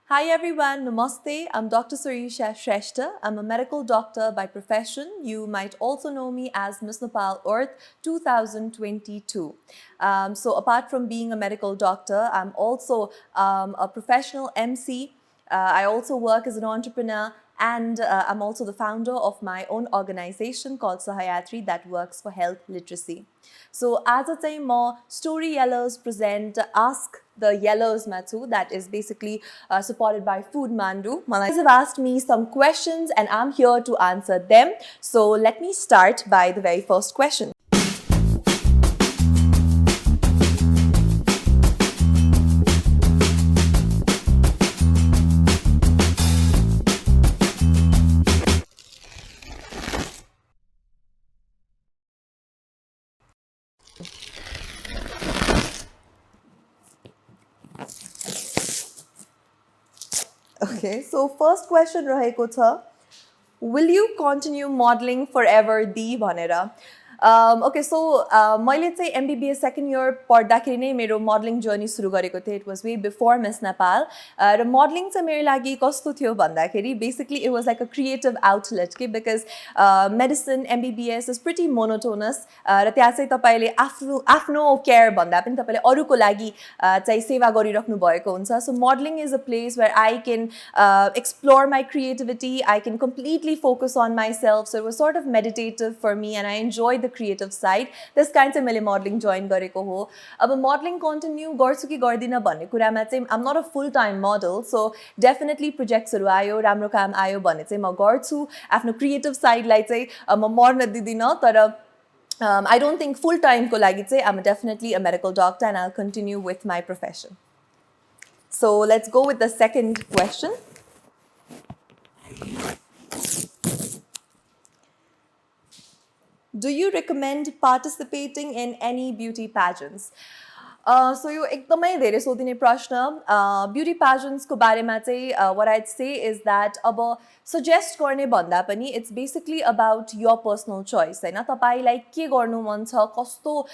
Hi everyone, Namaste. I'm Dr.Sareesha Shrestha. I'm a medical doctor by profession. You might also know me as Miss Nepal Earth 2022. So apart from being a medical doctor, I'm also a professional MC. I also work as an entrepreneur and I'm also the founder of my own organization called Sahayatri that works for health literacy. So as a time, Storyyellers present Ask the Yellers Matsu, that is basically supported by Food Mandu. Malai have asked me some questions and I'm here to answer them. So let me start by the very first question. Okay, so first question रहेको छ, will you continue modeling forever दी भनेर. Okay, so मैले चाहिँ MBBS second year पढ्दाखेरि नै मेरो modeling journey सुरु गरेको थिएँ. It was way before Miss Nepal. Raw modeling चाहिँ मेरो लागि कस्तो थियो भन्दाखेरि basically it was like a creative outlet because medicine MBBS is pretty monotonous. र त्यहाँ चाहिँ तपाईले आफ्नो care भन्दा पनि तपाईले अरूको लागि चाहिँ सेवा गरिराख्नु भएको हुन्छ. So modeling is a place where I can explore my creativity. I can completely focus on myself. So it was sort of meditative for me and I enjoyed the creative side. This kind of मैले modeling join गरेको हो. अब modeling continue गर्छु कि गर्दिन भन्ने कुरामा चाहिँ I'm not a full time model, so definitely projectsहरु आयो, राम्रो काम आयो भने चाहिँ म गर्छु. आफ्नो creative side लाई चाहिँ म मर्न दिदिन, तर I don't think full time ko लागि चाहिँ I'm definitely a medical doctor and I'll continue with my profession. So let's go with the second question. Do you recommend participating in any beauty pageants? So यो एकदमै धेरै सोधिने प्रश्न. Beauty pageants को बारेमा चाहिँ what I'd say is that अब suggest गर्ने भन्दा पनि it's basically about your personal choice हैन. तपाईलाई के गर्नु मन छ, कस्तो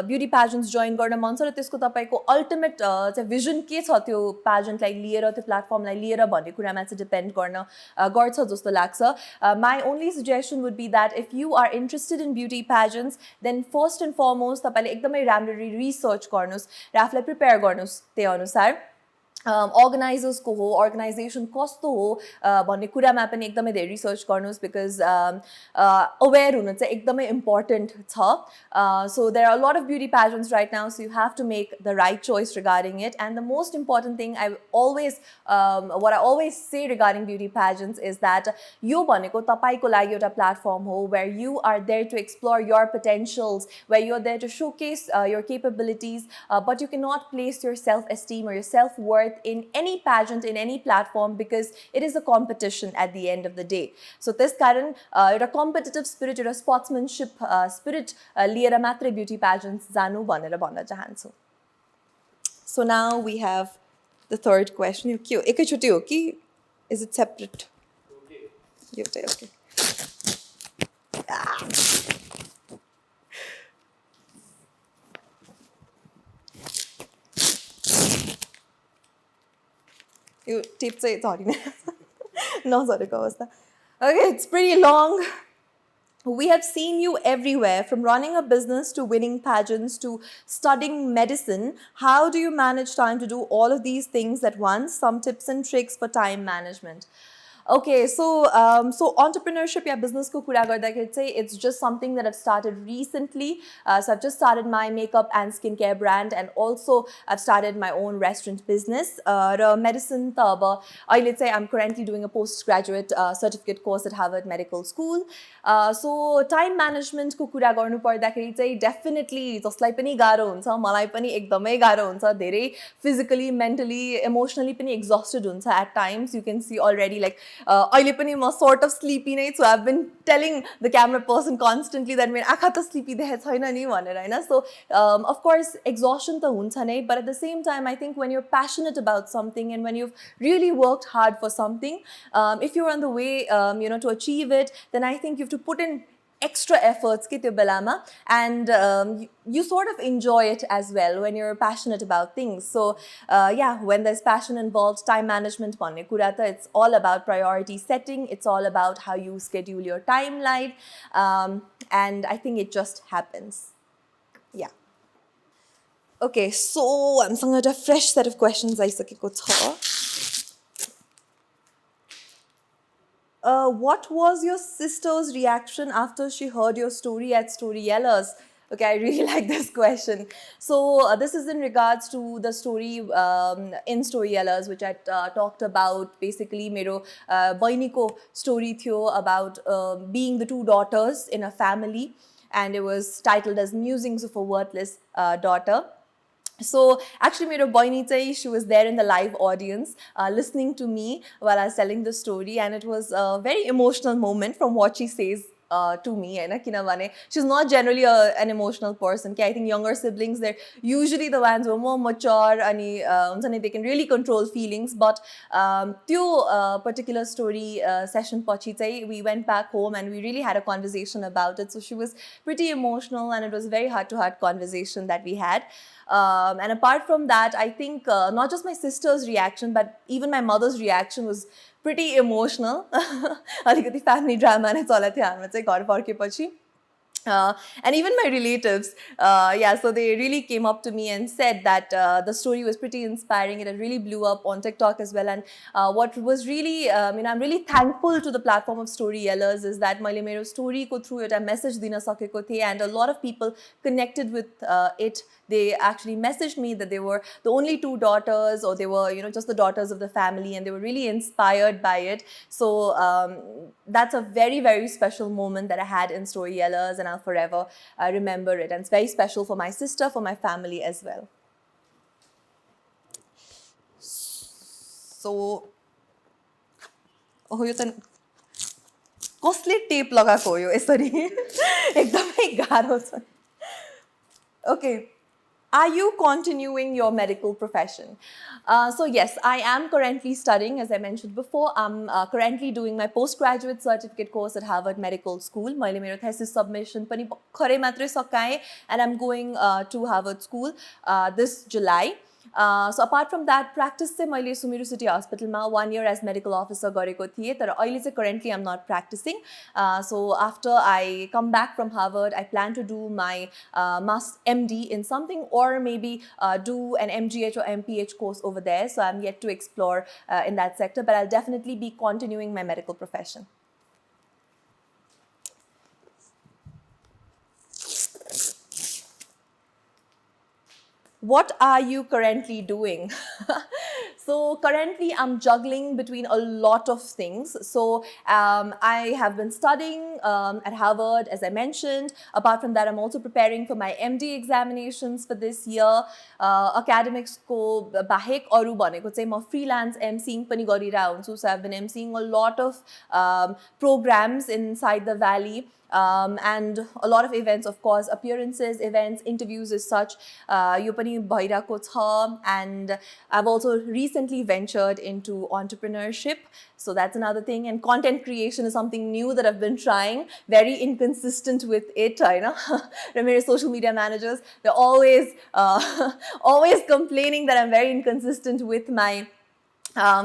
beauty pageants join गर्न मन छ र त्यसको तपाईको ultimate चाहिँ vision के छ त्यो pageant लाई लिएर, त्यो platform लाई लिएर भन्ने कुरामा चाहिँ depend गर्छ जस्तो लाग्छ. My only suggestion would be that if you are interested in beauty pageants, then first and foremost तपाईले एकदमै राम्ररी research गर्नुस् र आफुलाई प्रिपेयर गर्नुस् त्यही अनुसार. Organizers को हो, organization कस्तो हो भन्ने कुरामा पनि एकदमै धेरै research गर्नुस् because aware हुनु चाहिँ एकदमै important छ. So there are a lot of beauty pageants right now, so you have to make the right choice regarding it. And the most important thing what I always say regarding beauty pageants is that यो भनेको तपाईको लागि एउटा platform हो where you are there to explore your potentials, where you're there to showcase your capabilities, but you cannot place your self-esteem or your self-worth in any pageant, in any platform, because it is a competition at the end of the day. So this karan एउटा competitive spirit, एउटा sportsmanship spirit लिएर मात्रै beauty pageants जानु भनेर भन्न चाहन्छु. So now we have the third question. यो के हो, एकैचोटि हो कि is it separate? एउटै, okay. You tip चाहिँ झरिने नझरेको अवस्था. Okay, it's pretty long. We have seen you everywhere, from running a business to winning pageants to studying medicine. How do you manage time to do all of these things at once? Some tips and tricks for time management. Okay, so entrepreneurship या business को कुरा गर्दाखेरि चाहिँ it's just something that I've started recently. So I've just started my makeup and skincare brand, and also I've started my own restaurant business. Raw medicine त अब अहिले चाहिँ I'm currently doing a postgraduate certificate course at Harvard Medical School. So time management को कुरा गर्नु पर्दाखेरि चाहिँ definitely जसलाई पनि गाह्रो हुन्छ, मलाई पनि एकदमै गाह्रो हुन्छ, धेरै physically, mentally, emotionally पनि exhausted हुन्छ at times. You can see already like अहिले पनि म sort of sleepy नै छु. I've been telling the camera person constantly that मेरो आँखा त sleepy देखेको छैन नि भनेर हैन. So of course exhaustion त हुन्छ नै, but at the same time I think when you're passionate about something and when you've really worked hard for something, if you're on the way to achieve it, then I think you have to put in extra efforts ke tyo belama, and you sort of enjoy it as well when you're passionate about things. So yeah, when there's passion involved, time management bhanne kura ta, it's all about priority setting, it's all about how you schedule your timeline, and I think it just happens. Yeah. Okay, so हामीसँग एउटा fresh set of questions आइसकेको छ. What was your sister's reaction after she heard your story at Storyyellers? Okay, I really like this question. So this is in regards to the story in Storyyellers, which I talked about. Basically, मेरो बहिनीको story थियो about being the two daughters in a family, and it was titled as Musings of a Worthless Daughter. So actually, मेरो बहिनी चाहिँ, she was there in the live audience listening to me while I was telling the story, and it was a very emotional moment from what she says to me, हैन, किनभने she's not generally an emotional person. I think younger siblings, they're usually the ones who are more mature अनि हुन्छ नि, they can really control feelings, but त्यो particular story session पछि चाहिँ we went back home and we really had a conversation about it. So she was pretty emotional, and it was a very heart-to-heart conversation that we had. And apart from that, I think not just my sister's reaction, but even my mother's reaction was pretty emotional. अलिकति family drama नै चलेको थियो हाम्रो चाहिँ घर फर्केपछि. And even my relatives, yeah, so they really came up to me and said that the story was pretty inspiring. It had really blew up on TikTok as well. And what was really, I'm really thankful to the platform of Storyyellers is that मैले मेरो story को through it, a message दिन सकेको थिएँ, and a lot of people connected with it. They actually messaged me that they were the only two daughters, or they were, just the daughters of the family, and they were really inspired by it. So that's a very, very special moment that I had in Storyyellers, and I'll forever remember it. And it's very special for my sister, for my family as well. So, oh, यो त कसले tape लगाएको हो यो यसरी एकदमै गाह्रो छ. Okay. Are you continuing your medical profession? So yes, I am currently studying, as I mentioned before. I'm currently doing my postgraduate certificate course at Harvard Medical School. मैले मेरो thesis submission पनि भर्खरै मात्रै सकाएँ, and I'm going to Harvard School this July. So apart from that, practice चाहिँ मैले सुमिरु City Hospital मा 1 year as medical officer गरेको थिएँ, तर अहिले चाहिँ currently I'm not practicing. So after I come back from Harvard, I plan to do my MD in something, or maybe do an MGH or MPH course over there. So I'm yet to explore in that sector, but I'll definitely be continuing my medical profession. What are you currently doing? So currently I'm juggling between a lot of things. So I have been studying at Harvard, as I mentioned. Apart from that, I'm also preparing for my MD examinations for this year. Academics ko bahek aru bhaneko चाहिँ म freelance emceeing पनि गरिरहेको हुन्छु. So I've been emceeing a lot of programs inside the valley. And a lot of events, of course, appearances, events, interviews as such. यो पनि भइरहेको छ. And I've also recently ventured into entrepreneurship. So that's another thing. And content creation is something new that I've been trying. Very inconsistent with it, you know. My social media managers, they're always, always complaining that I'm very inconsistent with my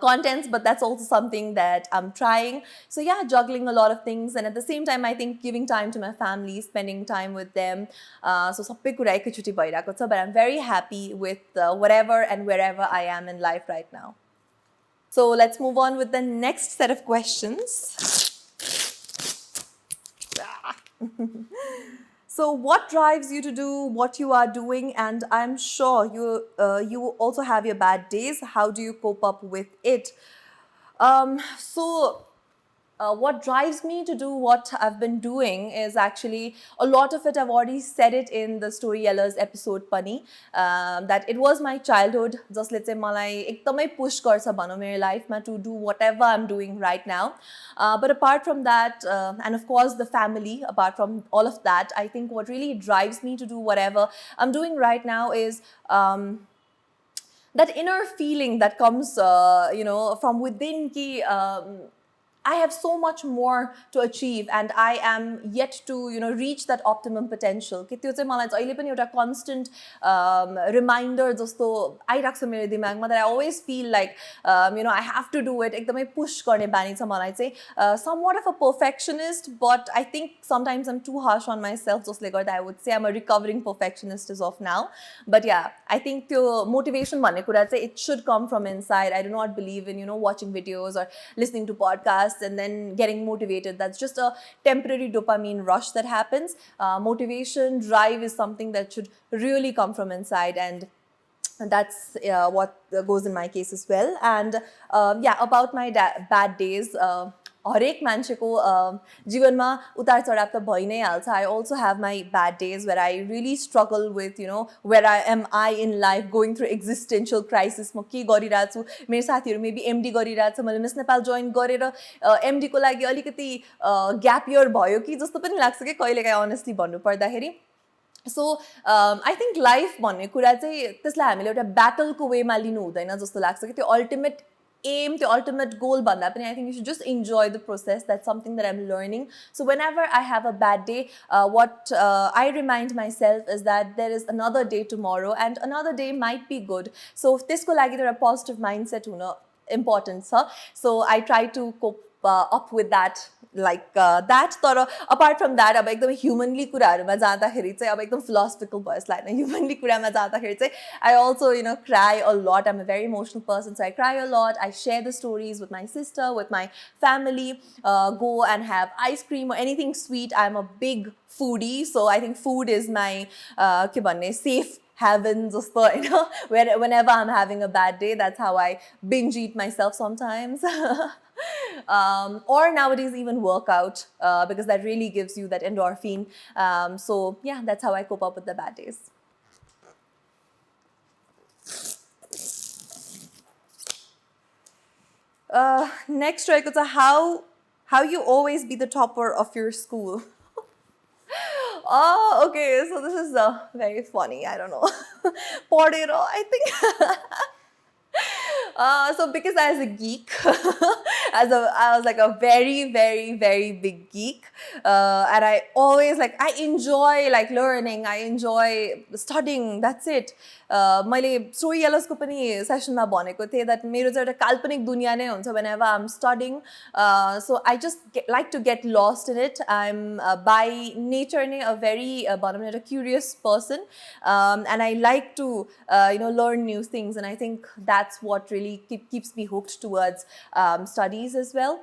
contents, but that's also something that I'm trying. So yeah, juggling a lot of things, and at the same time, I think giving time to my family, spending time with them. So sabai कुरा एकैचोटी भइरहेको छ, but I'm very happy with whatever and wherever I am in life right now. So let's move on with the next set of questions. So what drives you to do what you are doing? And I'm sure you also have your bad days. How do you cope up with it? What drives me to do what I've been doing is actually a lot of it. I've already said it in the Storyyellers episode pani, that it was my childhood. Just let's say malai ekdamai push garcha bhanau मेरो life ma to do whatever I'm doing right now. But apart from that, and of course the family, apart from all of that, I think what really drives me to do whatever I'm doing right now is that inner feeling that comes, from within ki I have so much more to achieve and I am yet to reach that optimum potential के त्यो चाहिँ मलाई चाहिँ अहिले पनि एउटा constant reminder जस्तो आइराख्छ मेरो दिमागमा that I always feel like I have to do it एकदमै push गर्ने बानी छ मलाई चाहिँ somewhat of a perfectionist but I think sometimes I'm too harsh on myself जसले गर्दा I would say I'm a recovering perfectionist as of now but yeah I think त्यो motivation भन्ने कुरा चाहिँ it should come from inside I do not believe in watching videos or listening to podcasts and then getting motivated. That's just a temporary dopamine rush that happens. Motivation, drive is something that should really come from inside and that's what goes in my case as well. And yeah, about my bad days, हरेक मान्छेको जीवनमा उतार चढाव त भइ नै हाल्छ I also have my bad days where I really struggle with where am I in life going through existential crisis म के गरिरहेको छु मेरो साथीहरु मेबी MD गरिरहेको छ मैले मिस नेपाल जोइन गरेर MD को लागि अलिकति ग्याप इयर भयो कि जस्तो पनि लाग्छ के कहिलेकाहीँ honestly भन्नु पर्दाखेरि So I think life भन्ने कुरा चाहिँ त्यसलाई हामीले एउटा ब्याटलको वेमा लिनु हुँदैन जस्तो लाग्छ कि त्यो ultimate aim, the ultimate goal banda pani. I think you should just enjoy the process. That's something that I'm learning. So whenever I have a bad day, what I remind myself is that there is another day tomorrow and another day might be good. So if this ko lagi there a positive mindset important sir. So I try to cope up with that like that तर apart from that अब एकदमै humanly कुराहरुमा जाँदाखेरि चाहिँ अब एकदम philosophical भएस लाग्दैन humanly कुरामा जाँदाखेरि चाहिँ I also cry a lot I'm a very emotional person so I cry a lot I share the stories with my sister with my family go and have ice cream or anything sweet I'm a big foodie so I think food is my के भन्ने safe heaven जस्तो हैन whenever I'm having a bad day that's how I binge eat myself sometimes or nowadays even workout because that really gives you that endorphin so yeah that's how I cope up with the bad days next रहेको छ how you always be the topper of your school oh okay so this is very funny I don't know पढेर I think so because I was a geek, I was like a very, very, very big geek. And I always I enjoy learning, I enjoy studying, that's it. मैले Storyyellers को पनि sessionमा भनेको थिए that मेरो चाहिँ एउटा काल्पनिक दुनिया नै हुन्छ whenever I'm studying. So I just like to get lost in it. I'm by nature a very a curious person. And I like to learn new things and I think that's what really keeps me hooked towards studies as well.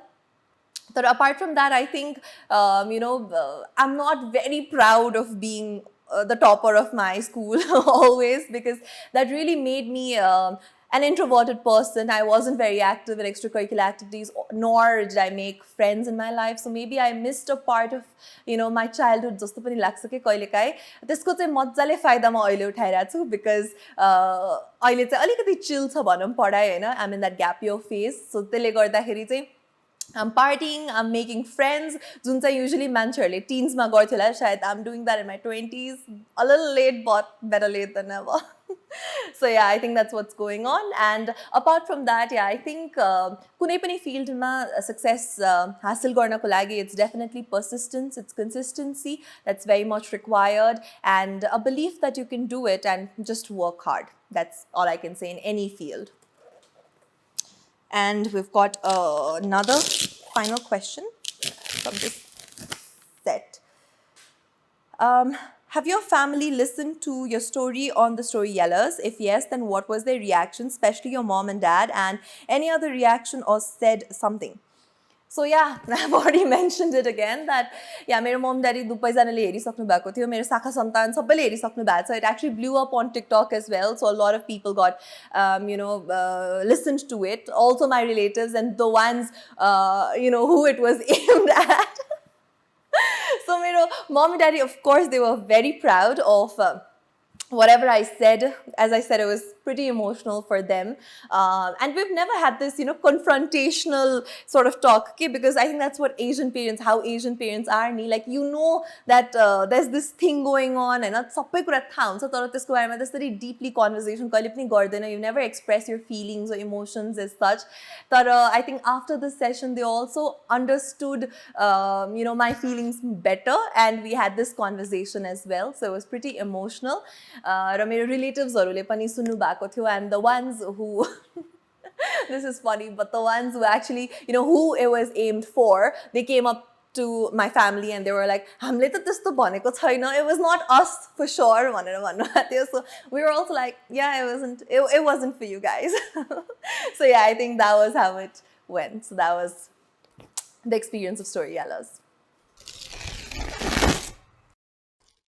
But apart from that, I think, I'm not very proud of being the topper of my school always because that really made me an introverted person. I wasn't very active in extracurricular activities, nor did I make friends in my life. So maybe I missed a part of, my childhood. जस्तो पनि लाग्छ के कहिलेकाहीँ त्यसको चाहिँ मज्जाले फाइदा म अहिले उठाइरहेको छु because अहिले चाहिँ अलिकति chill छ भनौँ पढाइ हैन. I'm in that gap year phase. So त्यसले गर्दाखेरि चाहिँ I'm partying, I'm making friends. जुन चाहिँ usually मान्छेहरूले teens मा गर्थ्यो होला शायद I'm doing that in my 20s. A little late, but better late than never. So yeah, I think that's what's going on. And apart from that, yeah, I think कुनै पनि fieldमा success हासिल गर्नको लागि it's definitely persistence, it's consistency that's very much required, and a belief that you can do it and just work hard. That's all I can say in any field. And we've got another final question from this set. Have your family listened to your story on the Storyyellers? If yes, then what was their reaction, especially your mom and dad, and any other reaction or said something? So yeah, I've already mentioned it again that yeah, मेरो mom daddy दुबै जनाले हेरिसक्नु भएको थियो, मेरो शाखा सन्तान सबैले हेरिसक्नु भएको छ. It actually blew up on TikTok as well, so a lot of people got listened to it. Also my relatives and the ones who it was aimed at. So मेरो mom and daddy, of course, they were very proud of whatever I said. As I said, it was pretty emotional for them. And we've never had this, confrontational sort of talk, okay? Because I think that's what how Asian parents are, like, that there's this thing going on, and sabai कुरा थाहा हुन्छ तर त्यसको बारेमा त्यसरी deeply conversation कहिले पनि गर्दैन. You never express your feelings or emotions as such. But I think after this session, they also understood, my feelings better, and we had this conversation as well. So it was pretty emotional. र मेरो relatives-हरुले पनि सुन्नु भएको थियो, and the ones who this is funny, but the ones who actually, who it was aimed for, they came up to my family and they were like, "Hamle ta testo bhaneko chaina. It was not us for sure." So we were also like, "Yeah, it wasn't for you guys." So yeah, I think that was how it went. So that was the experience of Storyyellers.